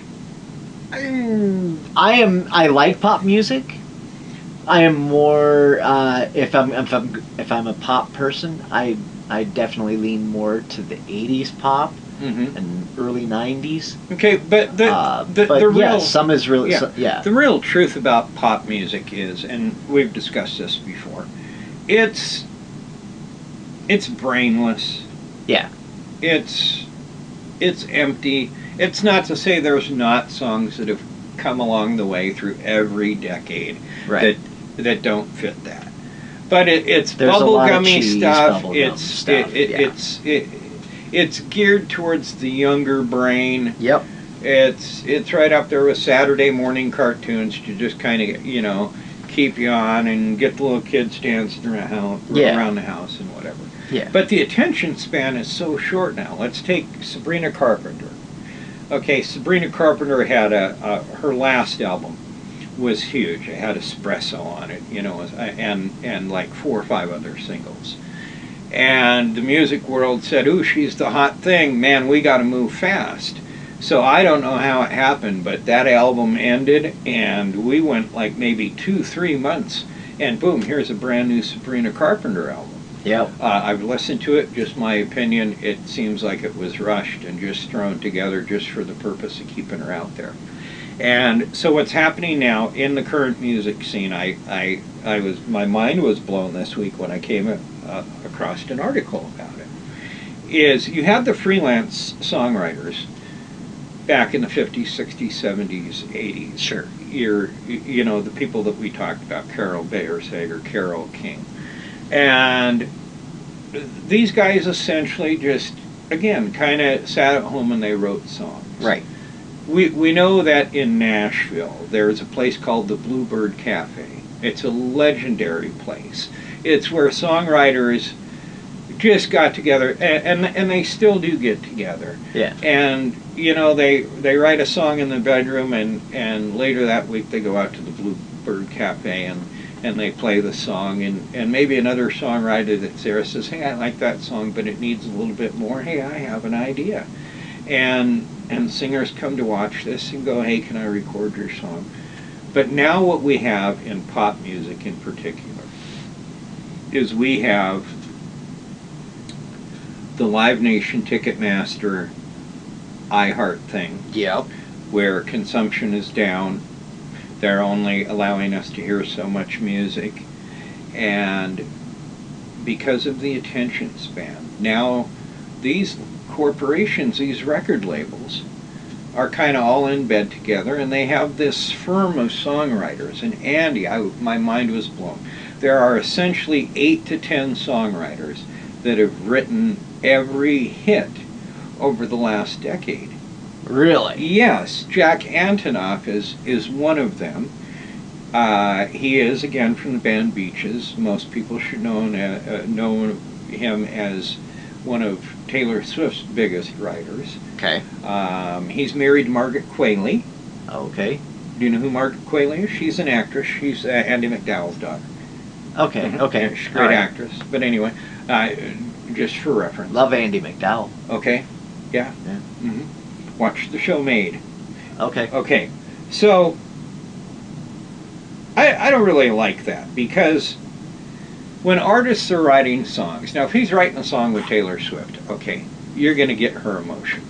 I like pop music. I am more if I'm a pop person, I definitely lean more to the 80s pop and early 90s. Okay, but the real yeah, some is really the real truth about pop music is, and we've discussed this before, it's brainless. Yeah. It's empty. It's not to say there's not songs that have come along the way through every decade that don't fit that. But it's bubblegummy stuff. It's geared towards the younger brain. Yep. It's right up there with Saturday morning cartoons to just kind of keep you on and get the little kids dancing around the house and whatever. Yeah. But the attention span is so short now. Let's take Sabrina Carpenter. Okay, Sabrina Carpenter had her last album was huge. It had Espresso on it, and like 4 or 5 other singles. And the music world said, "Ooh, she's the hot thing. Man, we got to move fast." So I don't know how it happened, but that album ended, and we went like maybe 2-3 months, and boom, here's a brand new Sabrina Carpenter album. Yep. I've listened to it, just my opinion, it seems like it was rushed and just thrown together just for the purpose of keeping her out there. And so what's happening now in the current music scene, my mind was blown this week when I came across an article about it, is you had the freelance songwriters back in the 50s, 60s, 70s, 80s. Sure. The people that we talked about, Carol Bayer-Sager, Carole King. And these guys essentially just, again, kind of sat at home and they wrote songs. Right. We know that in Nashville there's a place called the Bluebird Cafe. It's a legendary place. It's where songwriters just got together, and they still do get together. Yeah. And they write a song in the bedroom, and later that week they go out to the Bluebird Cafe and they play the song, and maybe another songwriter that's there says, "Hey, I like that song, but it needs a little bit more. Hey, I have an idea." And singers come to watch this and go, "Hey, can I record your song?" But now what we have in pop music in particular is we have the Live Nation, Ticketmaster, iHeart thing. Yep. where consumption is down. They're only allowing us to hear so much music. And because of the attention span, now these corporations, these record labels, are kind of all in bed together, and they have this firm of songwriters. And Andy, my mind was blown. There are essentially 8 to 10 songwriters that have written every hit over the last decade. Really? Yes, Jack Antonoff is one of them. He is, again, from the band Beaches. Most people should know him as one of Taylor Swift's biggest writers. Okay. He's married to Margaret Qualley. Okay. Do you know who Margaret Qualley is? She's an actress. She's Andy McDowell's daughter. Okay, okay. She's a great actress. But anyway, just for reference. Love Andy McDowell. Okay. Yeah. Watch the show Made. Okay. Okay. So, I don't really like that, because when artists are writing songs, now if he's writing a song with Taylor Swift, okay, you're going to get her emotion.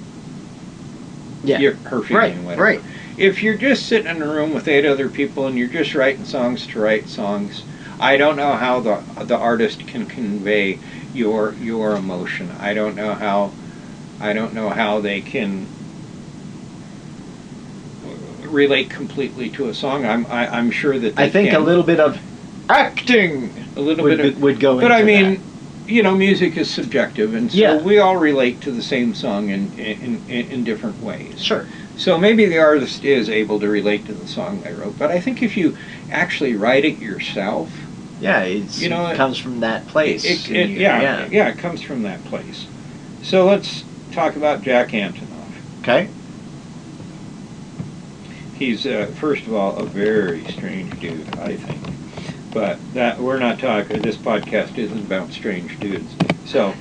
Yeah. Her feeling, whatever. Right. If you're just sitting in a room with 8 other people and you're just writing songs to write songs, I don't know how the artist can convey your emotion. I don't know how they can relate completely to a song. I'm sure that they I think can. a little bit of acting would go into But I mean, that. Music is subjective, and so we all relate to the same song in different ways. Sure. So maybe the artist is able to relate to the song they wrote, but I think if you actually write it yourself, it comes from that place. It comes from that place. So let's talk about Jack Antonoff. Okay. He's first of all a very strange dude, I think. But we're not talking. This podcast isn't about strange dudes. So,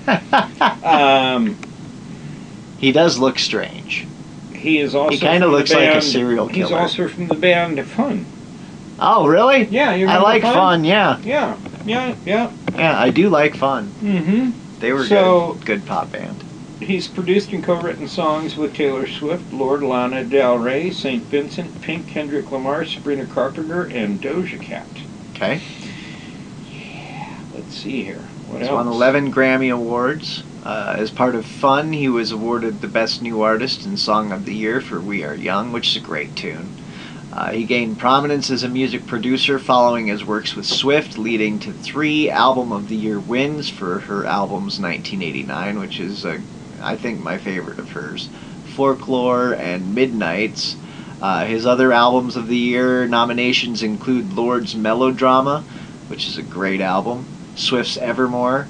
he does look strange. He is also. He kind of looks like a serial killer. He's also from the band Fun. Oh, really? Yeah, I like Fun. Yeah. Yeah. Yeah, I do like Fun. Mm-hmm. They were good pop band. He's produced and co-written songs with Taylor Swift, Lorde, Lana Del Rey, St. Vincent, Pink, Kendrick Lamar, Sabrina Carpenter, and Doja Cat. Okay. Yeah, let's see here. What He's else? won 11 Grammy Awards. As part of Fun, he was awarded the Best New Artist and Song of the Year for We Are Young, which is a great tune. He gained prominence as a music producer following his works with Swift, leading to 3 Album of the Year wins for her albums 1989, which is, I think, my favorite of hers. Folklore and Midnights. His other albums of the year nominations include Lorde's Melodrama, which is a great album, Swift's Evermore,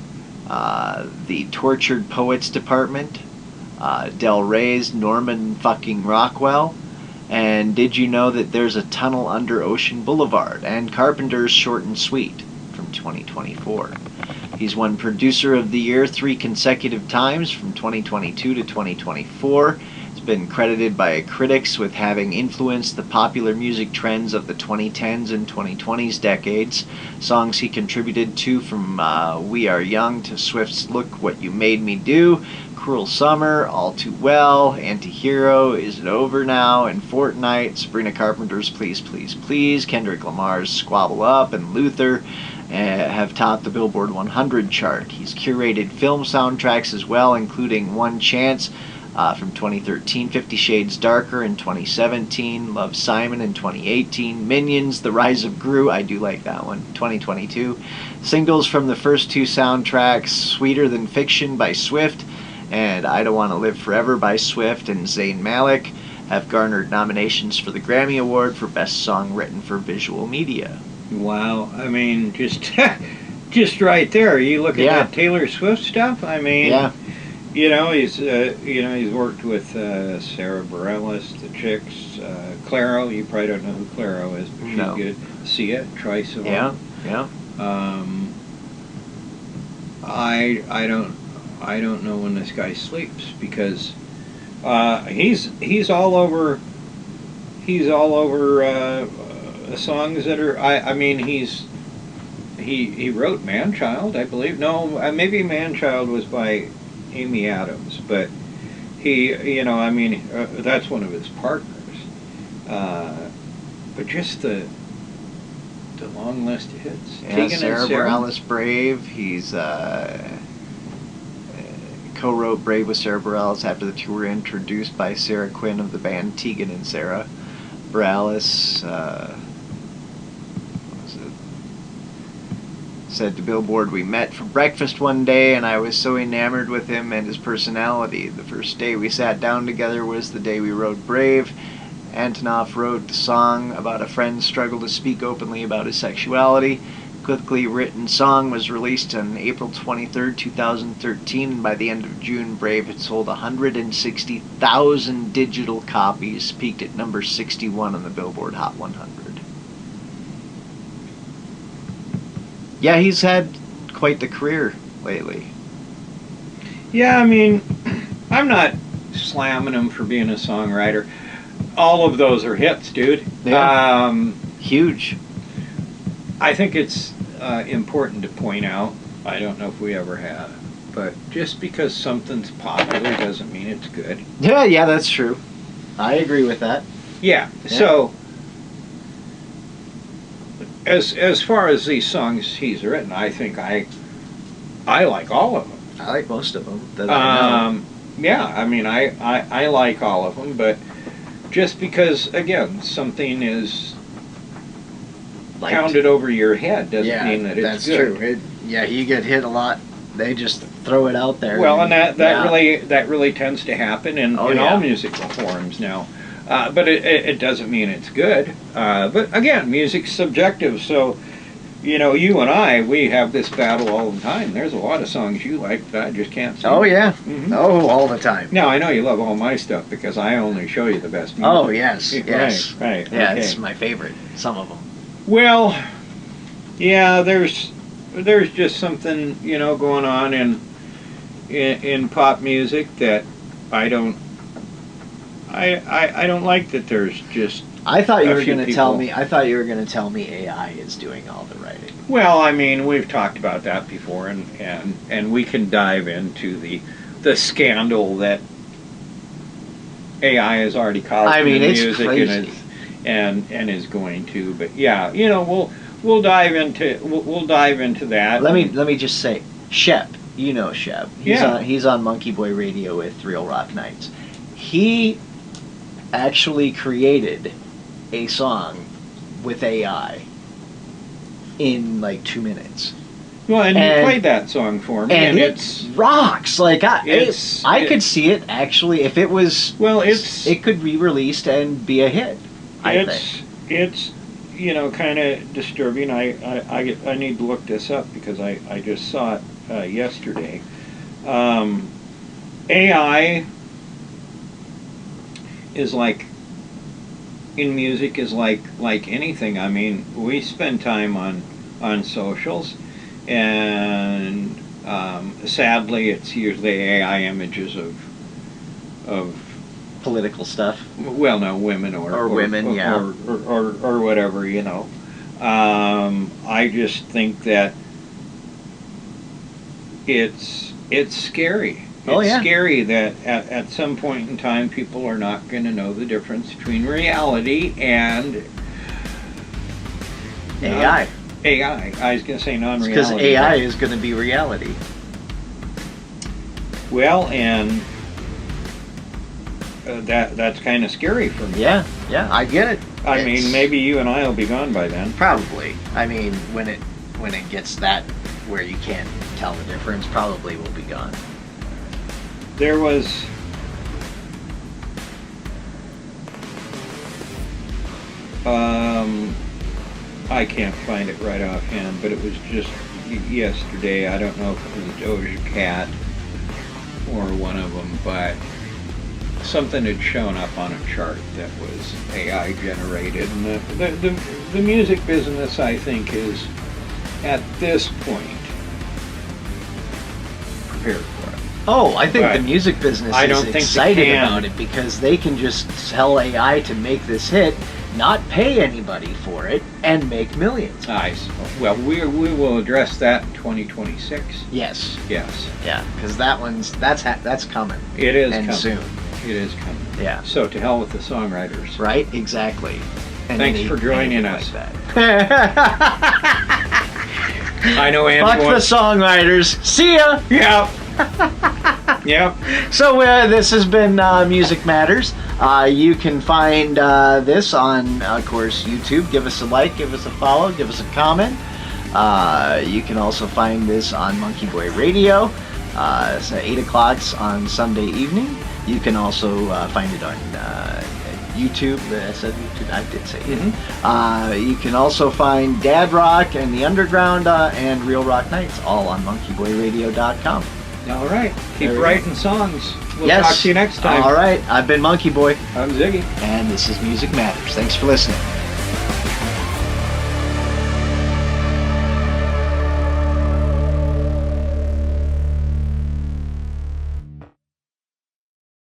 The Tortured Poets Department, Del Rey's Norman fucking Rockwell, and Did You Know That There's a Tunnel Under Ocean Boulevard, and Carpenter's Short and Sweet from 2024. He's won Producer of the Year 3 consecutive times from 2022 to 2024. He's been credited by critics with having influenced the popular music trends of the 2010s and 2020s decades. Songs he contributed to from We Are Young to Swift's Look What You Made Me Do, Cruel Summer, All Too Well, Anti-Hero, Is It Over Now, and Fortnite, Sabrina Carpenter's Please Please Please, Kendrick Lamar's Squabble Up, and Luther have topped the Billboard 100 chart. He's curated film soundtracks as well, including One Chance from 2013, 50 Shades Darker in 2017, Love Simon in 2018, Minions, The Rise of Gru, I do like that one, 2022. Singles from the first 2 soundtracks, Sweeter Than Fiction by Swift and I Don't Want to Live Forever by Swift and Zayn Malik, have garnered nominations for the Grammy Award for Best Song Written for Visual Media. Wow, I mean, just right there. You look at that Taylor Swift stuff. I mean, he's worked with Sarah Bareilles, the Chicks, Clairo. You probably don't know who Clairo is, but she's good. Sia, Troye Sivan. Yeah. I don't know when this guy sleeps, because he's all over. He's all over songs that are. I mean, he wrote Man-Child, I believe. No, maybe Man-Child was by Amy Adams, but he, that's one of his partners. But just the long list of hits. Yeah, Tegan Sarah and Sarah. Bareilles Brave. He's co-wrote Brave with Sarah Bareilles after the two were introduced by Sarah Quinn of the band Tegan and Sarah. Bareilles said to Billboard, "We met for breakfast one day and I was so enamored with him and his personality. The first day we sat down together was the day we wrote Brave. Antonoff wrote the song about a friend's struggle to speak openly about his sexuality. Quickly written song was released on April 23rd, 2013, and by the end of June, Brave had sold 160,000 digital copies, peaked at number 61 on the Billboard Hot 100. Yeah, he's had quite the career lately. Yeah, I mean, I'm not slamming him for being a songwriter. All of those are hits, dude. Yeah. Huge. I think it's important to point out, I don't know if we ever have, but just because something's popular doesn't mean it's good. Yeah, that's true. I agree with that. Yeah. So, as far as these songs he's written, I think I like all of them. I like most of them. That I know. Yeah, I mean, I like all of them, but just because, again, something is pounded over your head doesn't mean that it's good. That's true. You get hit a lot. They just throw it out there. Well, and that really tends to happen in all musical forms now. But it doesn't mean it's good. But again, music's subjective, so you and I, we have this battle all the time. There's a lot of songs you like that I just can't sing. Oh, yeah. Mm-hmm. Oh, all the time. Now, I know you love all my stuff because I only show you the best music. Oh, yes. Yes. Right. Yeah, okay. it's my favorite. Some of them. Well, yeah, there's just something, going on in pop music that I don't like that there's just I thought you were going to tell me AI is doing all the writing. Well, I mean, we've talked about that before, and we can dive into the scandal that AI has already caused in music crazy. and is going to. But yeah, we'll dive into that. Let me just say, Shep, Shep. He's on MonkeyBoy Radio with Real Rock Nights. He actually created a song with AI in like 2 minutes. Well, and you played that song for me, and it rocks. Like I could see it actually if it was. Well, it could be released and be a hit. I think it's kind of disturbing. I need to look this up because I just saw it yesterday. AI is like. In music is like anything. I mean, we spend time on socials, and sadly, it's usually AI images of political stuff. Well, no, women or women, or whatever. I just think that it's scary. It's scary that at some point in time people are not going to know the difference between reality and AI. I was going to say non-reality. Because AI is going to be reality. Well, and that's kind of scary for me. Yeah, I get it. I mean, maybe you and I will be gone by then. Probably. I mean, when it gets that where you can't tell the difference, probably will be gone. There was I can't find it right offhand, but it was just yesterday. I don't know if it was Doja Cat or one of them, but something had shown up on a chart that was AI generated, and the music business, I think, is at this point prepared for it. Oh, I think the music business is excited about it because they can just tell AI to make this hit, not pay anybody for it, and make millions. Well, we will address that in 2026. Yes. Yes. Yeah, because that's coming. It is coming soon. It is coming. Yeah. So to hell with the songwriters. Right? Exactly. Thanks for joining us. Like I know Andrew. Fuck the songwriters. See ya! Yeah. Yep. So this has been Music Matters. You can find this on, of course, YouTube. Give us a like, give us a follow, give us a comment. You can also find this on MonkeyBoy Radio. It's at 8 o'clock on Sunday evening. You can also find it on YouTube. I said YouTube. I did say it. You can also find Dad Rock and the Underground and Real Rock Nights all on MonkeyBoyRadio.com. All right. Keep writing songs. We'll Yes. talk to you next time. All right. I've been Monkey Boy. I'm Ziggy. And this is Music Matters. Thanks for listening.